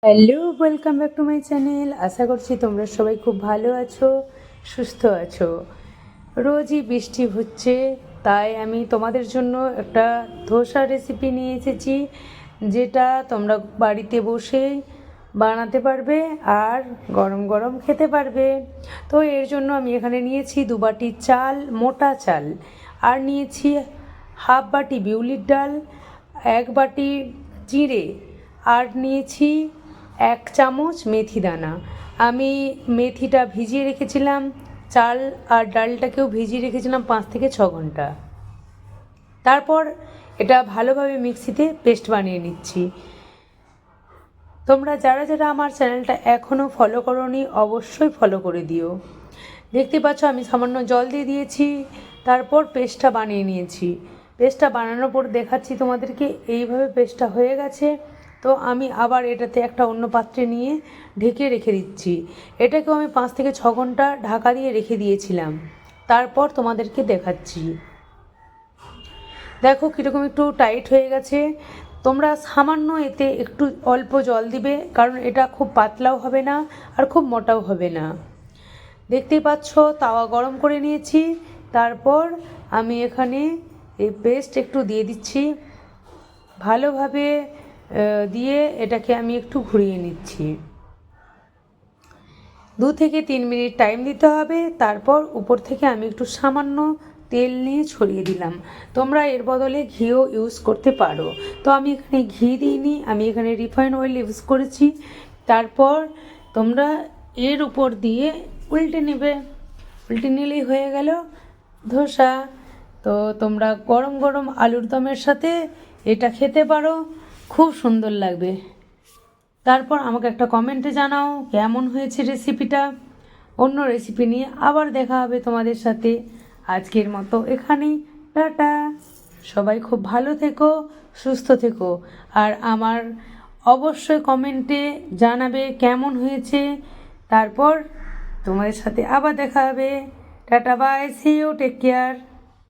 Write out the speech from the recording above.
Hello, welcome back to my channel. আশা করছি তোমরা সবাই খুব ভালো আছো, সুস্থ আছো। রোজই বৃষ্টি হচ্ছে, তাই আমি তোমাদের জন্য একটা ধোসা রেসিপি নিয়ে এসেছি, যেটা তোমরা বাড়িতে বসেই বানাতে পারবে আর গরম গরম খেতে পারবে। তো এর জন্য আমি এখানে নিয়েছি 2 বাটি চাল, মোটা চাল, আর নিয়েছি হাফ বাটি বিউলির ডাল, 1 বাটি জিরে, আর নিয়েছি 1 চামচ মেথি দানা। আমি মেথিটা ভিজিয়ে রেখেছিলাম, চাল আর ডালটাকেও ভিজিয়ে রেখেছিলাম 5 থেকে 6 ঘন্টা। তারপর এটা ভালোভাবে মিক্সিতে পেস্ট বানিয়ে নিচ্ছি। তোমরা যারা যারা আমার চ্যানেলটা এখনও ফলো করোনি, অবশ্যই ফলো করে দিও। দেখতে পাচ্ছ আমি সামান্য জল দিয়ে দিয়েছি, তারপর পেস্টটা বানিয়ে নিয়েছি। পেস্টটা বানানোর পর দেখাচ্ছি তোমাদেরকে, এইভাবে পেস্টটা হয়ে গেছে। তো আমি আবার এটাতে একটা অন্য পাত্রে নিয়ে ঢেকে রেখে দিচ্ছি। এটাকেও আমি 5 থেকে 6 ঘন্টা ঢাকা দিয়ে রেখে দিয়েছিলাম। তারপর তোমাদেরকে দেখাচ্ছি। দেখো কীরকম একটু টাইট হয়ে গেছে। তোমরা সামান্য এতে একটু অল্প জল দিবে, কারণ এটা খুব পাতলাও হবে না আর খুব মোটাও হবে না। দেখতেই পাচ্ছ তাওয়া গরম করে নিয়েছি। তারপর আমি এখানে এই পেস্ট একটু দিয়ে দিচ্ছি, ভালোভাবে দিয়ে এটাকে আমি একটু ঘুরিয়ে নিচ্ছি। 2 থেকে 3 মিনিট টাইম দিতে হবে। তারপর উপর থেকে আমি একটু সামান্য তেল নিয়ে ছড়িয়ে দিলাম। তোমরা এর বদলে ঘিও ইউজ করতে পারো। তো আমি এখানে ঘি দিইনি, আমি এখানে রিফাইন অয়েল ইউজ করেছি। তারপর তোমরা এর উপর দিয়ে উল্টে নেবে, উল্টে নিলেই হয়ে গেল ধোসা। তো তোমরা গরম গরম আলুর দমের সাথে এটা খেতে পারো, খুব সুন্দর লাগবে। তারপর আমাকে একটা কমেন্টে জানাও কেমন হয়েছে রেসিপিটা। অন্য রেসিপি নিয়ে আবার দেখা হবে তোমাদের সাথে। আজকের মতো এখানেই, টাটা। সবাই খুব ভালো থেকো, সুস্থ থেকো, আর আমার অবশ্যই কমেন্টে জানাবে কেমন হয়েছে। তারপর তোমাদের সাথে আবার দেখা হবে। Tata, bye, see you, take care.